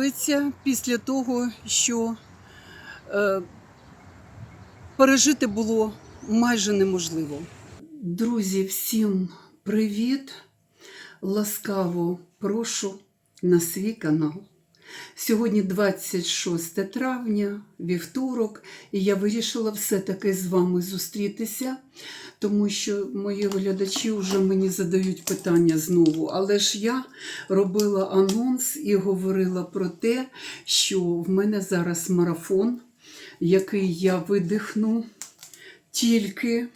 закінчується після того, що пережити було майже неможливо. Друзі, всім привіт! Ласкаво прошу на свій канал. Сьогодні 26 травня, вівторок, і я вирішила все-таки з вами зустрітися, тому що мої глядачі вже мені задають питання знову. Але ж я робила анонс і говорила про те, що в мене зараз марафон, який я видихну тільки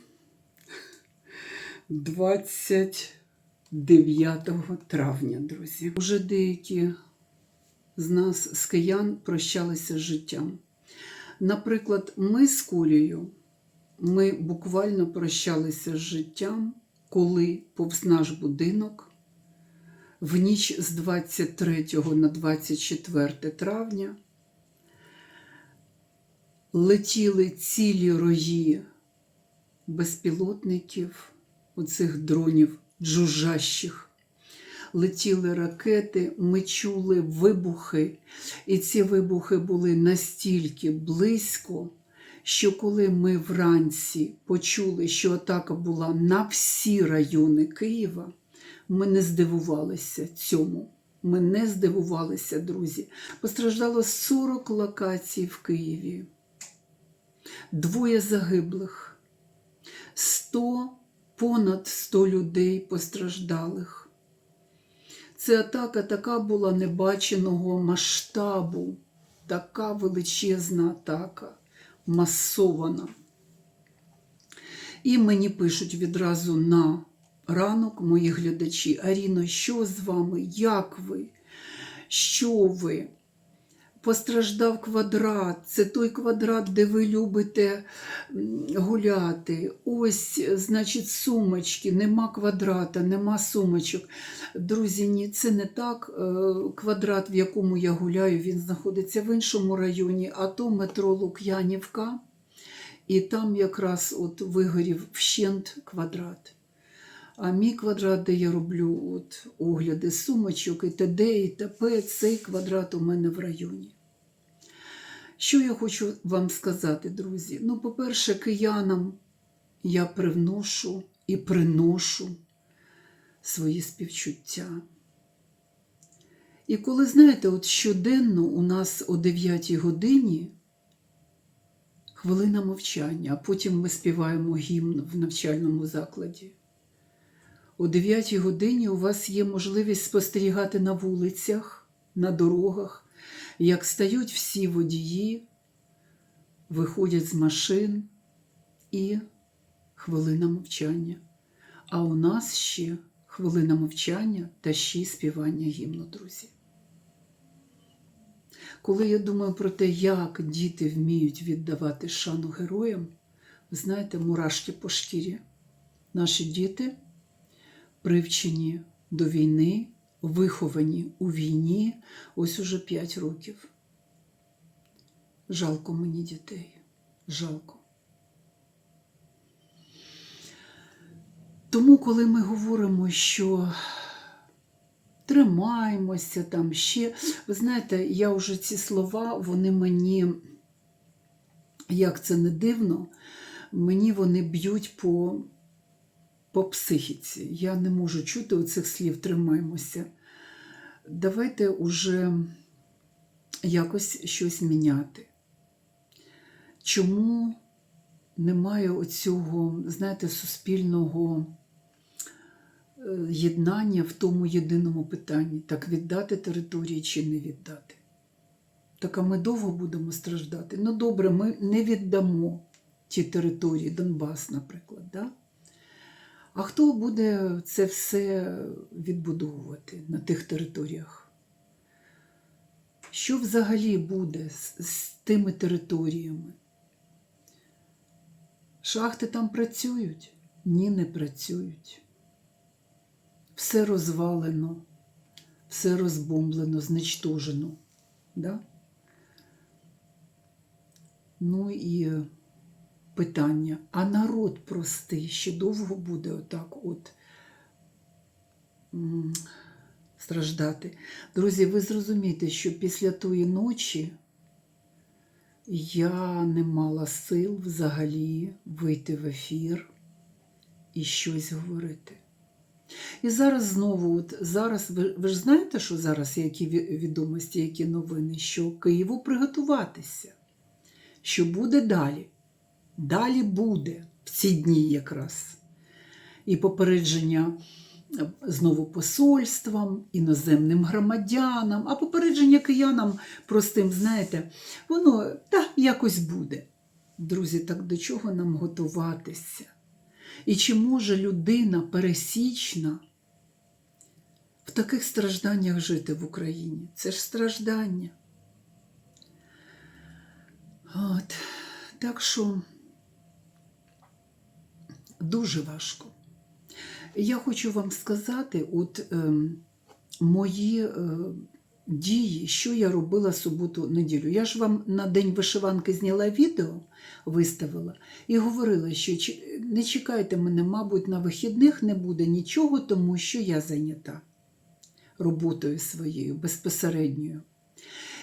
29 травня, друзі. Уже деякі з нас, з киян, прощалися з життям. Наприклад, ми з Колею, ми буквально прощалися з життям, коли повз наш будинок в ніч з 23 на 24 травня летіли цілі рої безпілотників, оцих дронів джужащих. Летіли ракети, ми чули вибухи, і ці вибухи були настільки близько, що коли ми вранці почули, що атака була на всі райони Києва, ми не здивувалися цьому. Ми не здивувалися, друзі. Постраждало 40 локацій в Києві. 2 загиблих. Понад 100 людей постраждалих. Це атака така була небаченого масштабу, така величезна атака, масована. І мені пишуть відразу на ранок мої глядачі: Аріно, що з вами, як ви, що ви? Постраждав квадрат, це той квадрат, де ви любите гуляти. Ось, значить, сумочки, нема квадрата, нема сумочок. Друзі, ні, це не так. Квадрат, в якому я гуляю, він знаходиться в іншому районі, а то метро Лук'янівка, і там якраз от вигорів вщент квадрат. А мій квадрат, де я роблю огляди сумочок, і т.д. і т.п., цей квадрат у мене в районі. Що я хочу вам сказати, друзі? Ну, по-перше, киянам я привношу і приношу свої співчуття. І коли, знаєте, от щоденно у нас о 9 годині хвилина мовчання, а потім ми співаємо гімн в навчальному закладі. О 9 годині у вас є можливість спостерігати на вулицях, на дорогах, як стають всі водії, виходять з машин і хвилина мовчання. А у нас ще хвилина мовчання та ще співання гімну, друзі. Коли я думаю про те, як діти вміють віддавати шану героям, ви знаєте, мурашки по шкірі. Наші діти привчені до війни, виховані у війні ось уже 5 років. Жалко мені дітей. Жалко. Тому, коли ми говоримо, що тримаємося там ще, ви знаєте, я вже ці слова, вони мені, як це не дивно, мені вони б'ють по психіці. Я не можу чути оцих слів «тримаємося». Давайте уже якось щось міняти. Чому немає оцього, знаєте, суспільного єднання в тому єдиному питанні? Так віддати території чи не віддати? Так, а ми довго будемо страждати? Ну добре, ми не віддамо ті території, Донбас, наприклад, да? А хто буде це все відбудовувати на тих територіях? Що взагалі буде з тими територіями? Шахти там працюють? Ні, не працюють. Все розвалено, все розбомблено, знищено. Да? Ну і питання, а народ простий ще довго буде отак от страждати. Друзі, ви зрозумієте, що після тої ночі я не мала сил взагалі вийти в ефір і щось говорити. І зараз знову, зараз, ви ж знаєте, що зараз які відомості, які новини, що Києву приготуватися, що буде далі. Далі буде в ці дні якраз. І попередження знову посольствам, іноземним громадянам, а попередження киянам простим, знаєте, воно якось буде. Друзі, так до чого нам готуватися? І чи може людина пересічна в таких стражданнях жити в Україні? Це ж страждання. От. Так що дуже важко. Я хочу вам сказати, мої дії, що я робила суботу-неділю. Я ж вам на День вишиванки зняла відео, виставила і говорила, що не чекайте мене, мабуть, на вихідних не буде нічого, тому що я зайнята роботою своєю, безпосередньою.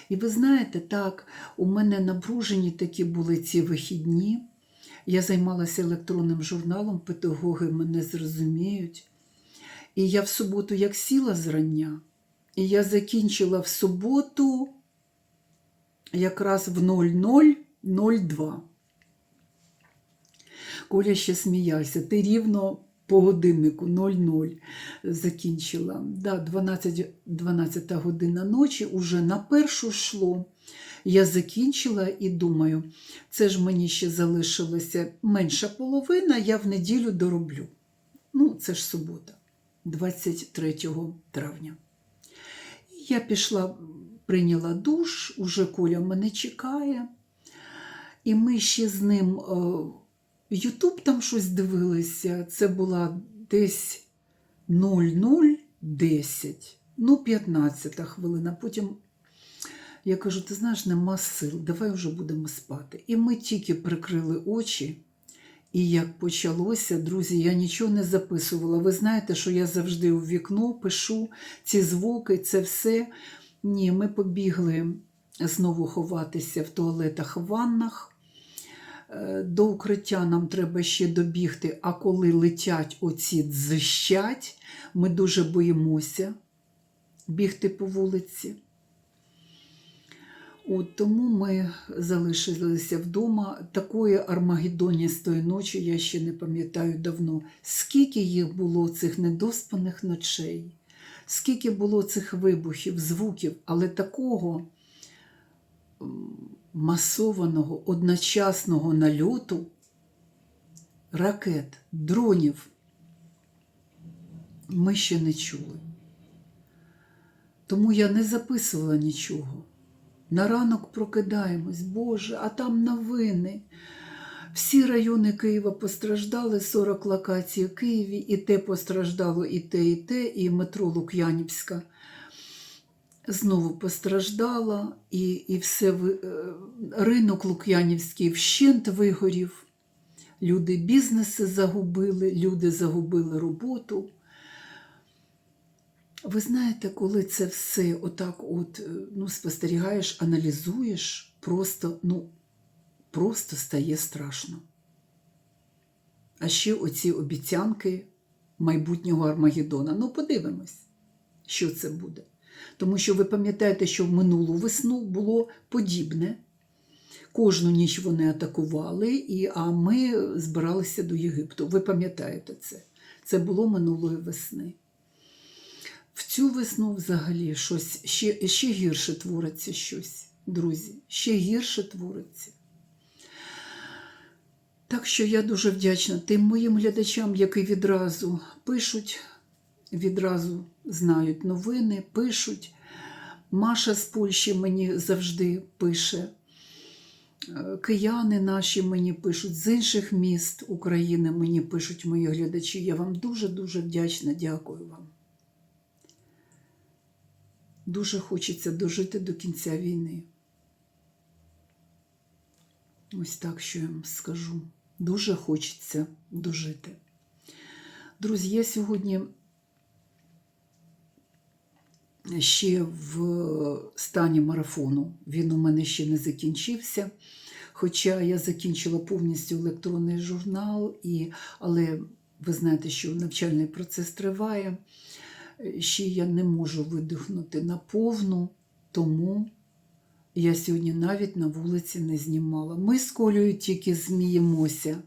І ви знаєте, так, у мене напружені такі були ці вихідні. Я займалася електронним журналом, педагоги мене зрозуміють. І я в суботу як сіла зрання, і я закінчила в суботу якраз в 00:02. Коля ще сміявся, ти рівно по годиннику 00 закінчила. 12 година ночі, уже на першу йшло. Я закінчила і думаю, це ж мені ще залишилося менша половина, я в неділю дороблю. Це ж субота, 23 травня. Я пішла, прийняла душ, уже Коля мене чекає. І ми ще з ним Ютуб там щось дивилися. Це була десь 00:10, 15 хвилина. Потім я кажу, ти знаєш, нема сил, давай вже будемо спати. І ми тільки прикрили очі. І як почалося, друзі, я нічого не записувала. Ви знаєте, що я завжди у вікно пишу ці звуки, це все. Ні, ми побігли знову ховатися в туалетах, в ваннах. До укриття нам треба ще добігти, а коли летять оці дзищать, ми дуже боїмося бігти по вулиці. Тому ми залишилися вдома. Такої армагеддоністої ночі я ще не пам'ятаю давно. Скільки їх було, цих недоспаних ночей, скільки було цих вибухів, звуків, але такого масованого, одночасного нальоту ракет, дронів ми ще не чули. Тому я не записувала нічого. На ранок прокидаємось, Боже, а там новини. Всі райони Києва постраждали, 40 локацій у Києві, і те постраждало, і те, і метро Лук'янівська знову постраждала, і все, ринок Лук'янівський вщент вигорів. Люди бізнеси загубили, люди загубили роботу. Ви знаєте, коли це все отак спостерігаєш, аналізуєш, просто стає страшно. А ще оці обіцянки майбутнього Армагеддона. Подивимось, що це буде. Тому що ви пам'ятаєте, що в минулу весну було подібне. Кожну ніч вони атакували, а ми збиралися до Єгипту. Ви пам'ятаєте це? Це було минулої весни. В цю весну взагалі щось ще гірше твориться щось, друзі, ще гірше твориться. Так що я дуже вдячна тим моїм глядачам, які відразу пишуть, відразу знають новини, пишуть. Маша з Польщі мені завжди пише. Кияни наші мені пишуть, з інших міст України мені пишуть мої глядачі. Я вам дуже-дуже вдячна, дякую вам. Дуже хочеться дожити до кінця війни. Ось так, що я вам скажу. Дуже хочеться дожити. Друзі, я сьогодні ще в стані марафону. Він у мене ще не закінчився. Хоча я закінчила повністю електронний журнал, але ви знаєте, що навчальний процес триває. Ще я не можу видихнути наповну, тому я сьогодні навіть на вулиці не знімала. Ми з Колею тільки зміємося.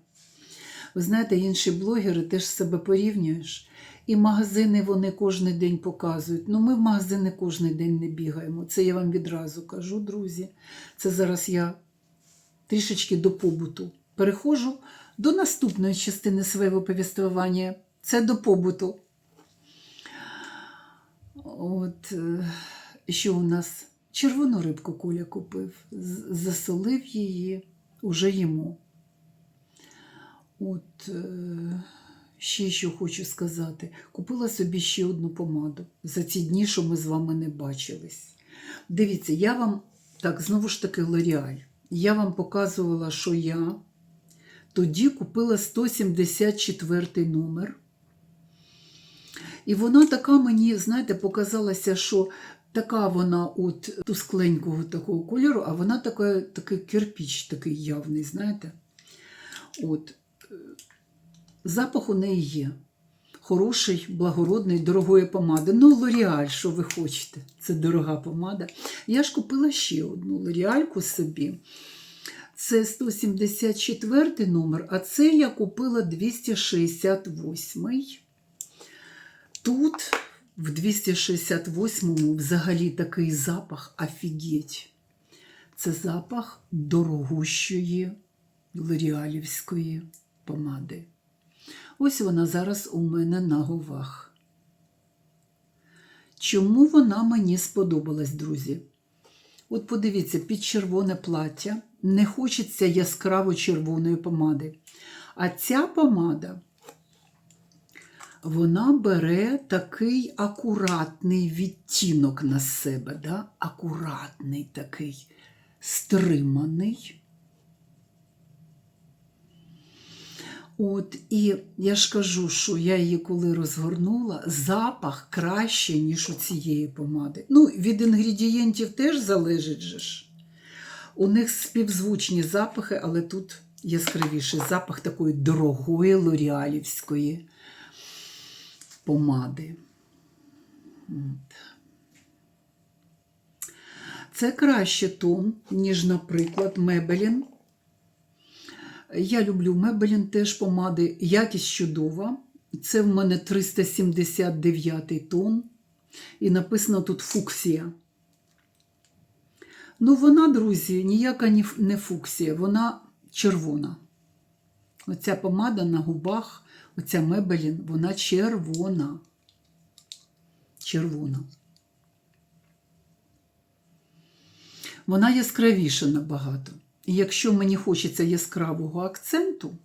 Ви знаєте, інші блогери теж себе порівнюєш. І магазини вони кожен день показують. Ну, ми в магазини кожен день не бігаємо. Це я вам відразу кажу, друзі. Це зараз я трішечки до побуту переходжу до наступної частини свого повествування. Це до побуту. От, що у нас? Червону рибку Коля купив. Засолив її, уже їмо. От, ще що хочу сказати. Купила собі ще одну помаду за ці дні, що ми з вами не бачились. Дивіться, я вам, так, знову ж таки, L'Oréal. Я вам показувала, що я тоді купила 174 номер. І вона така мені, знаєте, показалася, що така вона от тускленького такого кольору, а вона такий кирпіч, такий явний, знаєте. От. Запах у неї є. Хороший, благородний, дорогої помади. Ну, L'Oréal, що ви хочете? Це дорога помада. Я ж купила ще одну L'Oréal собі. Це 174 номер, а це я купила 268. Тут, в 268-му, взагалі такий запах, офігеть. Це запах дорогущої лоріалівської помади. Ось вона зараз у мене на губах. Чому вона мені сподобалась, друзі? От подивіться, під червоне плаття не хочеться яскраво червоної помади. А ця помада, вона бере такий акуратний відтінок на себе, да? Акуратний такий, стриманий. От, і я ж кажу, що я її коли розгорнула, запах краще, ніж у цієї помади. Ну, від інгредієнтів теж залежить же ж. У них співзвучні запахи, але тут яскравіший запах такої дорогої лоріалівської помади. От. Це краще тон, ніж, наприклад, Maybelline. Я люблю Maybelline теж помади, якість чудова. Це в мене 379 тон. І написано тут фуксія. Ну вона, друзі, ніяка не фуксія, вона червона. Оця помада на губах, оця Maybelline, вона червона. Червона. Вона яскравіша набагато. І якщо мені хочеться яскравого акценту,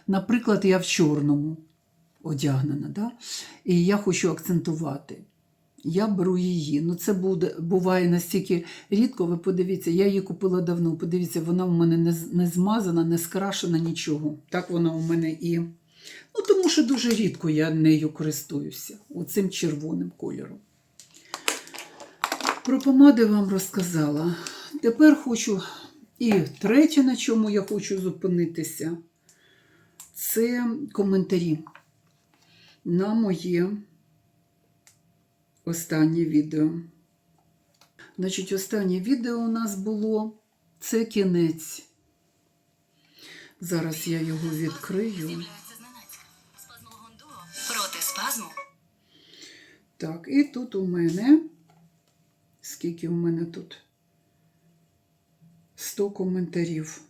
наприклад, я в чорному одягнена, да? І я хочу акцентувати, я беру її. Ну це буває настільки рідко, ви подивіться, я її купила давно, подивіться, вона в мене не змазана, не скрашена, нічого. Так вона у мене і... Ну тому що дуже рідко я нею користуюся, оцим червоним кольором. Про помади вам розказала. Тепер хочу, і третє, на чому я хочу зупинитися, це коментарі на моє останнє відео. Значить, останнє відео у нас було, це кінець. Зараз я його відкрию. Проти спазму. Так, і тут у мене, скільки у мене тут? 100 коментарів.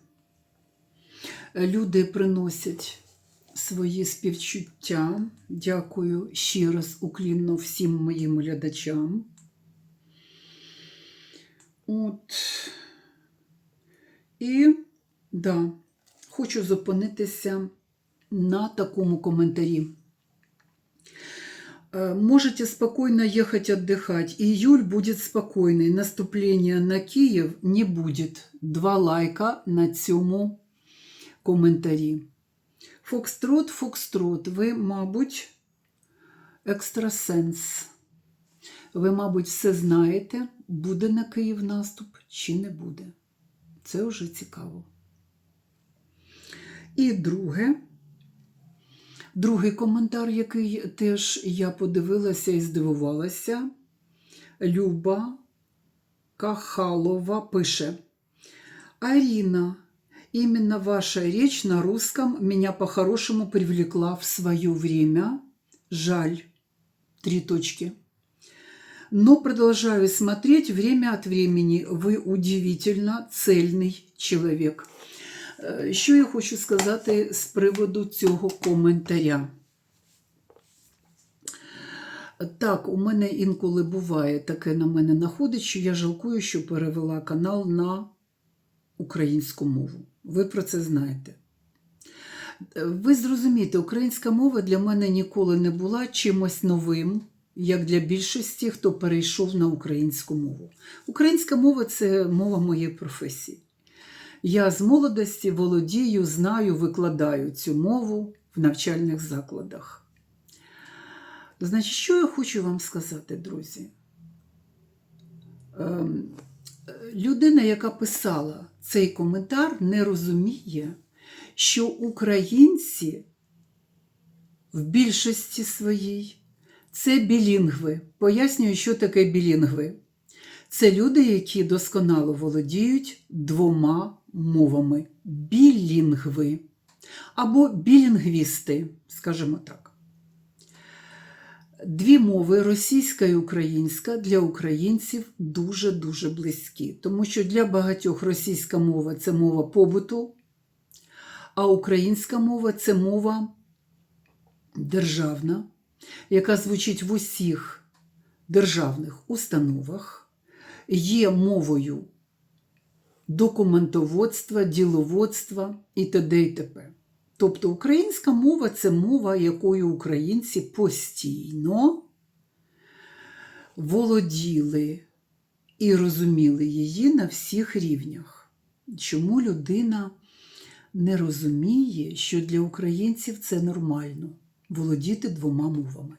Люди приносять свої співчуття. Дякую ще раз уклінно всім моїм глядачам. От. І, да, хочу зупинитися на такому коментарі. Можете спокойно ехать отдыхать. Июль будет спокойный. Наступления на Київ не будет. 2 лайка на цьому коментарі. Фокстрот, ви, мабуть, екстрасенс. Ви, мабуть, все знаєте, буде на Київ наступ чи не буде. Це вже цікаво. І другий коментар, який теж я подивилася і здивувалася. Люба Кахалова пише: «Арина, именно ваша речь на русском меня по-хорошему привлекла в свое время. Жаль. 3 точки. Но продолжаю смотреть время от времени. Вы удивительно цельный человек». Що я хочу сказати з приводу цього коментаря? Так, у мене інколи буває таке на мене находить, що я жалкую, що перевела канал на українську мову. Ви про це знаєте. Ви зрозумієте, українська мова для мене ніколи не була чимось новим, як для більшості, хто перейшов на українську мову. Українська мова – це мова моєї професії. Я з молодості володію, знаю, викладаю цю мову в навчальних закладах. Значить, що я хочу вам сказати, друзі? Людина, яка писала цей коментар, не розуміє, що українці в більшості своїй – це білінгви. Пояснюю, що таке білінгви. Це люди, які досконало володіють 2 мовами. Білінгви. Або білінгвісти, скажімо так. 2 мови, російська і українська, для українців дуже-дуже близькі. Тому що для багатьох російська мова – це мова побуту, а українська мова – це мова державна, яка звучить в усіх державних установах, є мовою документоводства, діловодства і т.д. і т.п. Тобто українська мова – це мова, якою українці постійно володіли і розуміли її на всіх рівнях. Чому людина не розуміє, що для українців це нормально – володіти 2 мовами?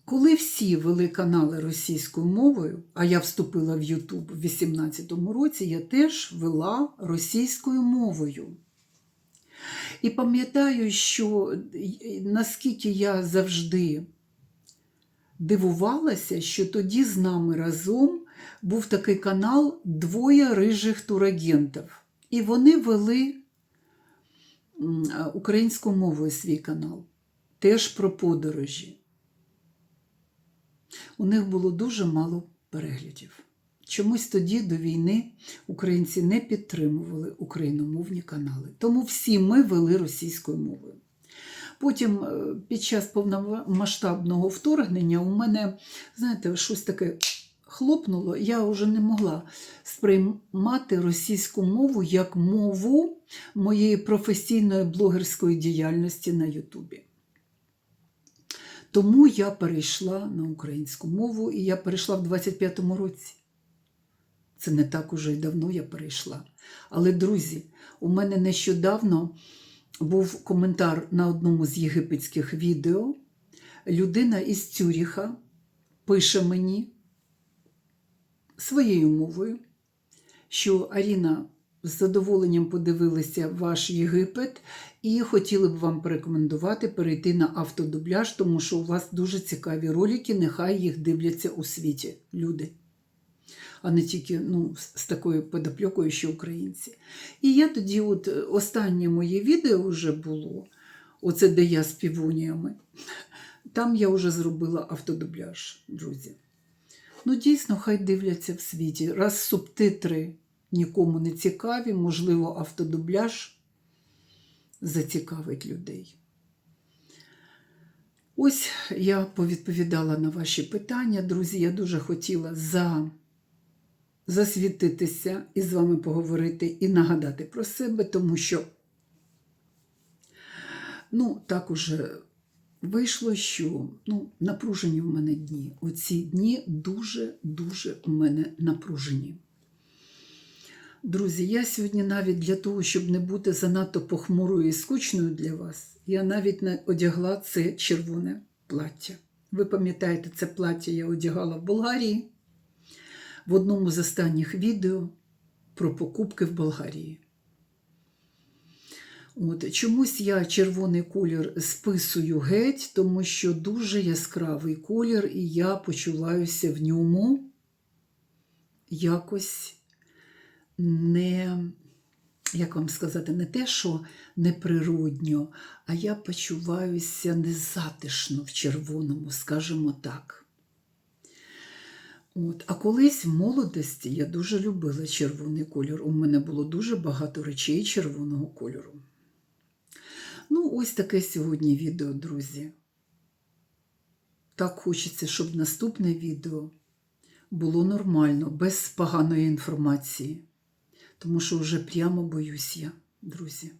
Коли всі вели канали російською мовою, а я вступила в YouTube в 18-му році, я теж вела російською мовою. І пам'ятаю, що наскільки я завжди дивувалася, що тоді з нами разом був такий канал «Двоє рижих турагентів». І вони вели українською мовою свій канал, теж про подорожі. У них було дуже мало переглядів. Чомусь тоді до війни українці не підтримували україномовні канали. Тому всі ми вели російською мовою. Потім під час повномасштабного вторгнення у мене, знаєте, щось таке хлопнуло. Я вже не могла сприймати російську мову як мову моєї професійної блогерської діяльності на Ютубі. Тому я перейшла на українську мову, і я перейшла в 25-му році. Це не так уже й давно я перейшла. Але, друзі, у мене нещодавно був коментар на одному з єгипетських відео. Людина із Цюріха пише мені своєю мовою, що Аріна, з задоволенням подивилися ваш Єгипет і хотіли б вам порекомендувати перейти на автодубляж, тому що у вас дуже цікаві ролики, нехай їх дивляться у світі люди, а не тільки з такою подопльокою, що українці. І я тоді, останнє моє відео вже було, оце де я з півоніями, там я вже зробила автодубляж, друзі. Дійсно, хай дивляться в світі. Раз субтитри нікому не цікаві, можливо, автодубляж зацікавить людей. Ось я повідповідала на ваші питання. Друзі, я дуже хотіла засвітитися і з вами поговорити і нагадати про себе, тому що, так уже вийшло, що напружені в мене дні. Оці дні дуже-дуже в мене напружені. Друзі, я сьогодні навіть для того, щоб не бути занадто похмурою і скучною для вас, я навіть не одягла це червоне плаття. Ви пам'ятаєте, це плаття я одягала в Болгарії в одному з останніх відео про покупки в Болгарії. Чомусь я червоний колір списую геть, тому що дуже яскравий колір, і я почуваюся в ньому якось не, як вам сказати, не те, що неприродньо, а я почуваюся незатишно в червоному, скажімо так. А колись в молодості я дуже любила червоний кольор. У мене було дуже багато речей червоного кольору. Ось таке сьогодні відео, друзі. Так хочеться, щоб наступне відео було нормально, без поганої інформації. Тому що вже прямо боюсь я, друзі.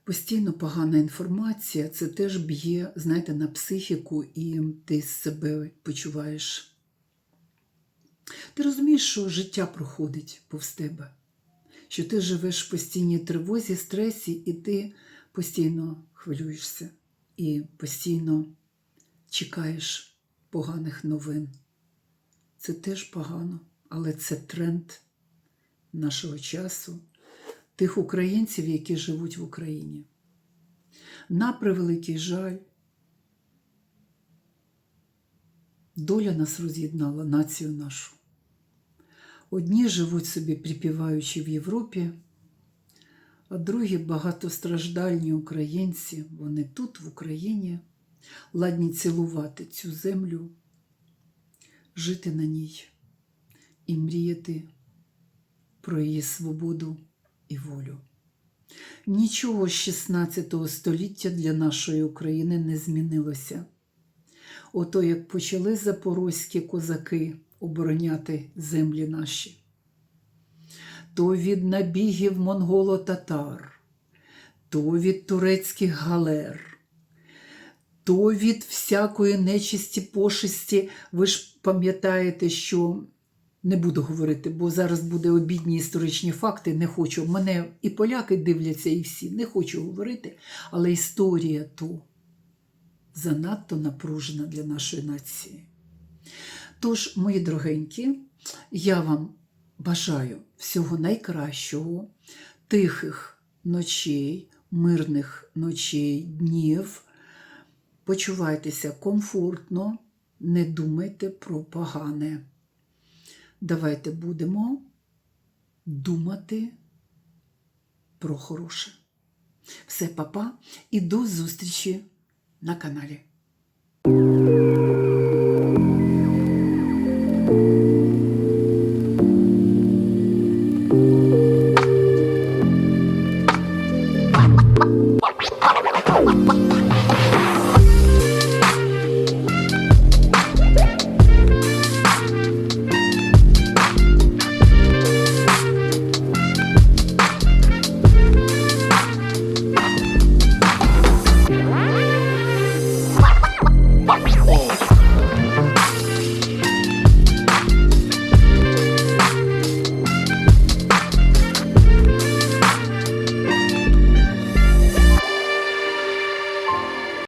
Постійно погана інформація, це теж б'є, знаєте, на психіку, і ти себе почуваєш. Ти розумієш, що життя проходить повз тебе, що ти живеш в постійній тривозі, стресі, і ти постійно хвилюєшся і постійно чекаєш поганих новин. Це теж погано, але це тренд нашого часу, тих українців, які живуть в Україні. На превеликий жаль, доля нас роз'єднала, націю нашу. Одні живуть собі припіваючи в Європі, а другі багатостраждальні українці, вони тут, в Україні, ладні цілувати цю землю, жити на ній і мріяти про її свободу і волю. Нічого з 16 століття для нашої України не змінилося. Ото як почали запорозькі козаки обороняти землі наші, то від набігів монголо-татар, то від турецьких галер, то від всякої нечисті, пошесті. Ви ж пам'ятаєте, що, не буду говорити, бо зараз буде обідні історичні факти, не хочу. Мене і поляки дивляться, і всі, не хочу говорити, але історія то занадто напружена для нашої нації. Тож, мої дорогенькі, я вам бажаю всього найкращого, тихих ночей, мирних ночей, днів. Почувайтеся комфортно, не думайте про погане. Давайте будемо думати про хороше. Все, па-па, і до зустрічі на каналі.